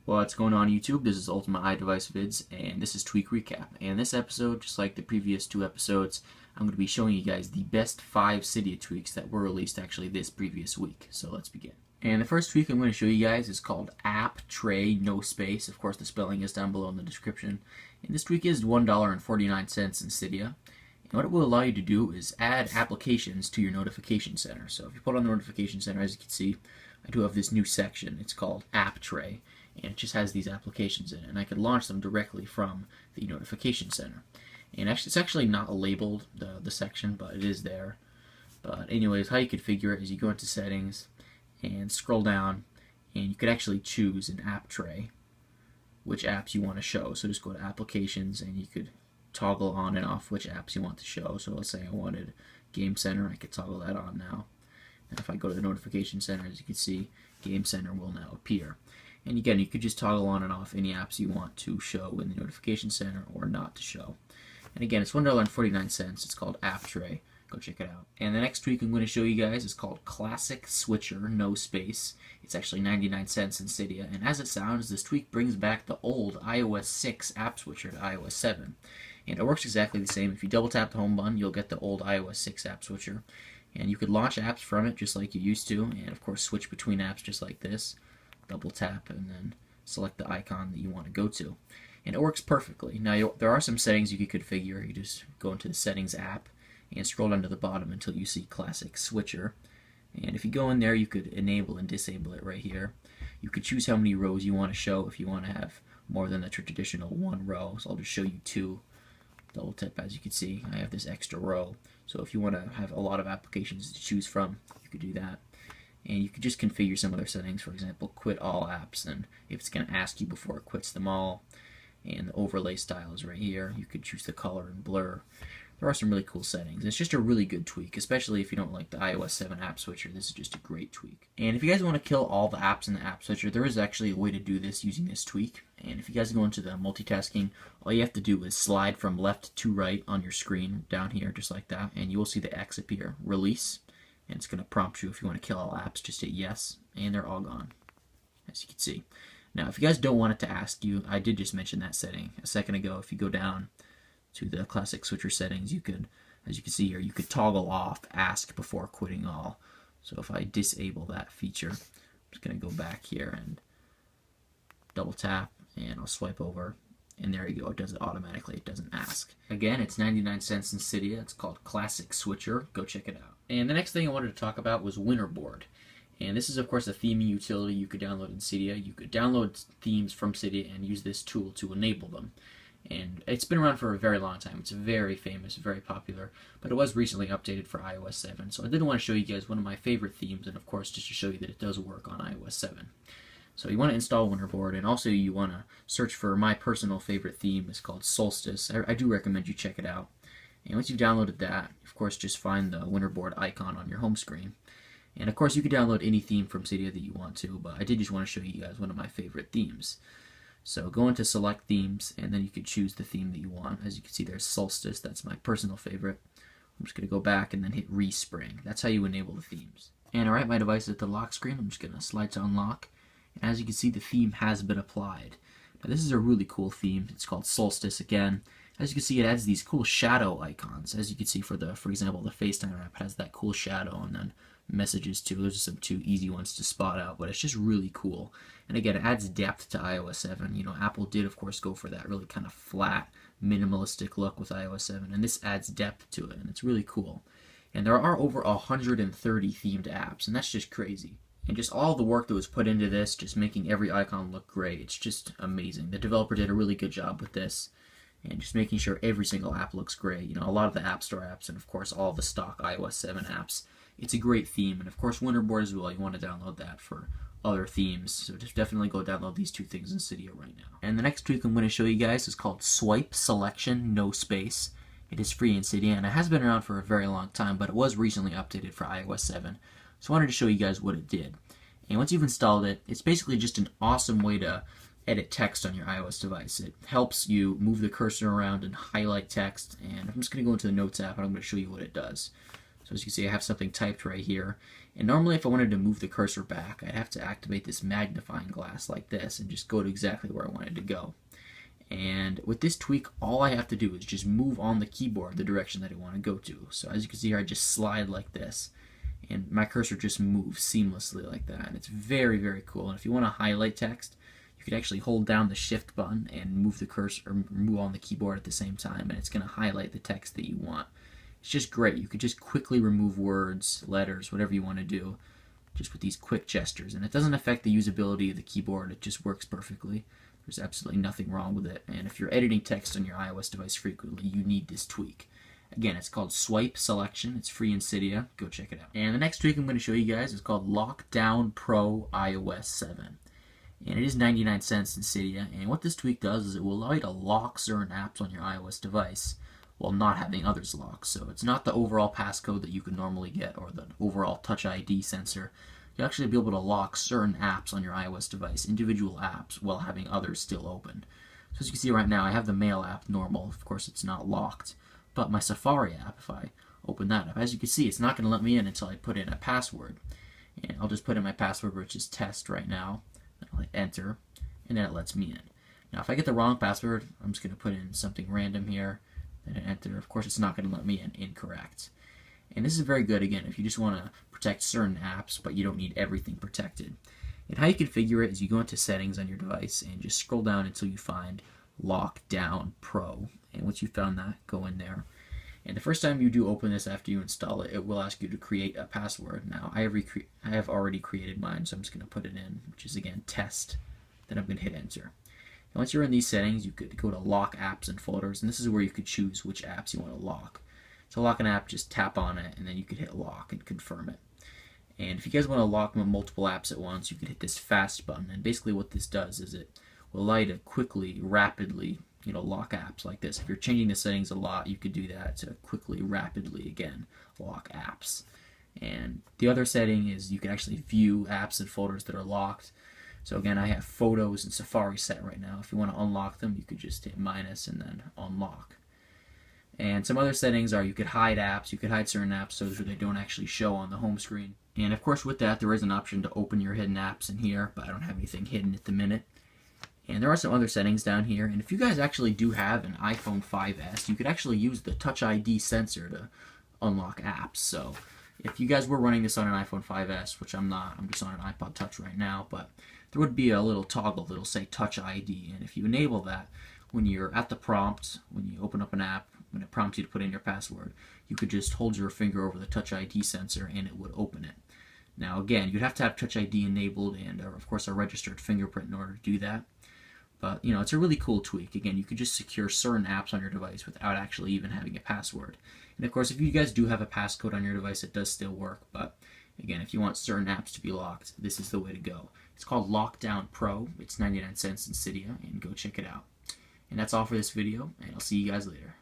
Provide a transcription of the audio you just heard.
What's going on YouTube? This is UltimateiDeviceVids and this is Tweak Recap. And this episode, just like the previous two episodes, I'm going to be showing you guys the best 5 Cydia tweaks that were released actually this previous week. So let's begin. And the first tweak I'm going to show you guys is called Apptray, no space. Of course the spelling is down below in the description. And this tweak is $1.49 in Cydia. And what it will allow you to do is add applications to your notification center. So if you put on the notification center, as you can see, I do have this new section. It's called Apptray. And it just has these applications in it, and I could launch them directly from the notification center. And actually, it's actually not labeled, the section, but it is there. But anyways, how you configure it is you go into settings and scroll down, and you could actually choose an app tray, which apps you want to show. So just go to applications, and you could toggle on and off which apps you want to show. So let's say I wanted Game Center, I could toggle that on now. And if I go to the notification center, as you can see, Game Center will now appear. And again, you could just toggle on and off any apps you want to show in the notification center or not to show. And again, it's $1.49. It's called Apptray. Go check it out. And the next tweak I'm going to show you guys is called ClassicSwitcher, no space. It's actually 99 cents in Cydia. And as it sounds, this tweak brings back the old iOS 6 app switcher to iOS 7. And it works exactly the same. If you double tap the home button, you'll get the old iOS 6 app switcher. And you could launch apps from it just like you used to. And of course, switch between apps just like this. Double tap and then select the icon that you want to go to, and it works perfectly. Now there are some settings you could configure. You just go into the settings app and scroll down to the bottom until you see ClassicSwitcher, and if you go in there you could enable and disable it right here. You could choose how many rows you want to show if you want to have more than the traditional 1 row. So I'll just show you 2. Double tap, as you can see I have this extra row, so if you want to have a lot of applications to choose from, you could do that. And you could just configure some other settings, for example, quit all apps, and if it's going to ask you before it quits them all. And the overlay style is right here. You could choose the color and blur. There are some really cool settings. It's just a really good tweak, especially if you don't like the iOS 7 app switcher. This is just a great tweak. And if you guys want to kill all the apps in the app switcher, there is actually a way to do this using this tweak. And if you guys go into the multitasking, all you have to do is slide from left to right on your screen down here, just like that, and you will see the X appear. Release. And it's going to prompt you if you want to kill all apps, just hit yes, and they're all gone, as you can see. Now, if you guys don't want it to ask you, I did just mention that setting a second ago. If you go down to the ClassicSwitcher settings, you could, as you can see here, you could toggle off ask before quitting all. So if I disable that feature, I'm just going to go back here and double tap, and I'll swipe over. And there you go, it does it automatically, it doesn't ask. Again, it's 99 cents in Cydia. It's called ClassicSwitcher. Go check it out. And the next thing I wanted to talk about was WinterBoard. And this is, of course, a theming utility you could download in Cydia. You could download themes from Cydia and use this tool to enable them. And it's been around for a very long time. It's very famous, very popular, but it was recently updated for iOS 7. So I did want to show you guys one of my favorite themes, and of course, just to show you that it does work on iOS 7. So you want to install WinterBoard, and also you want to search for my personal favorite theme. It's called Solstice. I do recommend you check it out. And once you've downloaded that, of course, just find the WinterBoard icon on your home screen. And of course, you can download any theme from Cydia that you want to, but I did just want to show you guys one of my favorite themes. So go into Select Themes, and then you can choose the theme that you want. As you can see, there's Solstice. That's my personal favorite. I'm just going to go back and then hit Respring. That's how you enable the themes. And alright, my device is at the lock screen. I'm just going to slide to unlock. And as you can see, the theme has been applied. Now this is a really cool theme. It's called Solstice again. As you can see, it adds these cool shadow icons. As you can see, for example, the FaceTime app has that cool shadow, and then messages too. Those are some 2 easy ones to spot out, but it's just really cool. And again, it adds depth to iOS 7. You know, Apple did, of course, go for that really kind of flat, minimalistic look with iOS 7, and this adds depth to it, and it's really cool. And there are over 130 themed apps, and that's just crazy. And just all the work that was put into this, just making every icon look great. It's just amazing. The developer did a really good job with this, and just making sure every single app looks great. You know, a lot of the App Store apps, and of course all the stock iOS 7 apps. It's a great theme, and of course WinterBoard as well. You want to download that for other themes. So just definitely go download these 2 things in Cydia right now. And the next tweak I'm going to show you guys is called SwipeSelection, no space. It is free in Cydia, and it has been around for a very long time, but it was recently updated for iOS 7. So I wanted to show you guys what it did. And once you've installed it, it's basically just an awesome way to edit text on your iOS device. It helps you move the cursor around and highlight text. And I'm just going to go into the Notes app and I'm going to show you what it does. So as you can see, I have something typed right here. And normally if I wanted to move the cursor back, I'd have to activate this magnifying glass like this and just go to exactly where I wanted to go. And with this tweak, all I have to do is just move on the keyboard the direction that I want to go to. So as you can see here, I just slide like this, and my cursor just moves seamlessly like that. And it's very, very cool. And if you want to highlight text, you could actually hold down the shift button and move the cursor, or move on the keyboard at the same time, and it's going to highlight the text that you want. It's just great. You could just quickly remove words, letters, whatever you want to do, just with these quick gestures. And it doesn't affect the usability of the keyboard. It just works perfectly. There's absolutely nothing wrong with it. And if you're editing text on your iOS device frequently, you need this tweak. Again, it's called SwipeSelection. It's free in Cydia. Go check it out. And the next tweak I'm going to show you guys is called Lockdown Pro iOS 7. And it is 99 cents in Cydia. And what this tweak does is it will allow you to lock certain apps on your iOS device while not having others locked. So it's not the overall passcode that you could normally get or the overall Touch ID sensor. You'll actually be able to lock certain apps on your iOS device, individual apps, while having others still open. So as you can see right now, I have the Mail app normal. Of course, it's not locked. But my Safari app, if I open that up, as you can see, it's not going to let me in until I put in a password. And I'll just put in my password, which is test right now. I'll hit enter, and then it lets me in. Now, if I get the wrong password, I'm just going to put in something random here, then hit enter. Of course, it's not going to let me in. Incorrect. And this is very good, again, if you just want to protect certain apps, but you don't need everything protected. And how you configure it is you go into settings on your device and just scroll down until you find Lockdown Pro. And once you found that, go in there. And the first time you do open this after you install it, it will ask you to create a password. Now, I have already created mine, so I'm just going to put it in, which is, again, test. Then I'm going to hit enter. And once you're in these settings, you could go to Lock Apps and Folders, and this is where you could choose which apps you want to lock. To lock an app, just tap on it, and then you could hit lock and confirm it. And if you guys want to lock multiple apps at once, you could hit this fast button. And basically what this does is it will allow you to quickly, rapidly, lock apps like this. If you're changing the settings a lot, you could do that to quickly, rapidly, again, lock apps. And the other setting is you can actually view apps and folders that are locked. So again, I have Photos and Safari set right now. If you want to unlock them, you could just hit minus and then unlock. And some other settings are you could hide apps, you could hide certain apps so that they don't actually show on the home screen. And of course with that there is an option to open your hidden apps in here, but I don't have anything hidden at the minute. And there are some other settings down here, and if you guys actually do have an iPhone 5S, you could actually use the Touch ID sensor to unlock apps. So if you guys were running this on an iPhone 5S, which I'm not, I'm just on an iPod Touch right now, but there would be a little toggle that'll say Touch ID, and if you enable that, when you're at the prompt, when you open up an app, when it prompts you to put in your password, you could just hold your finger over the Touch ID sensor and it would open it. Now again, you'd have to have Touch ID enabled and of course a registered fingerprint in order to do that. But it's a really cool tweak. Again, you could just secure certain apps on your device without actually even having a password. And of course, if you guys do have a passcode on your device, it does still work. But again, if you want certain apps to be locked, this is the way to go. It's called Lockdown Pro. It's 99 cents in Cydia, and go check it out. And that's all for this video, and I'll see you guys later.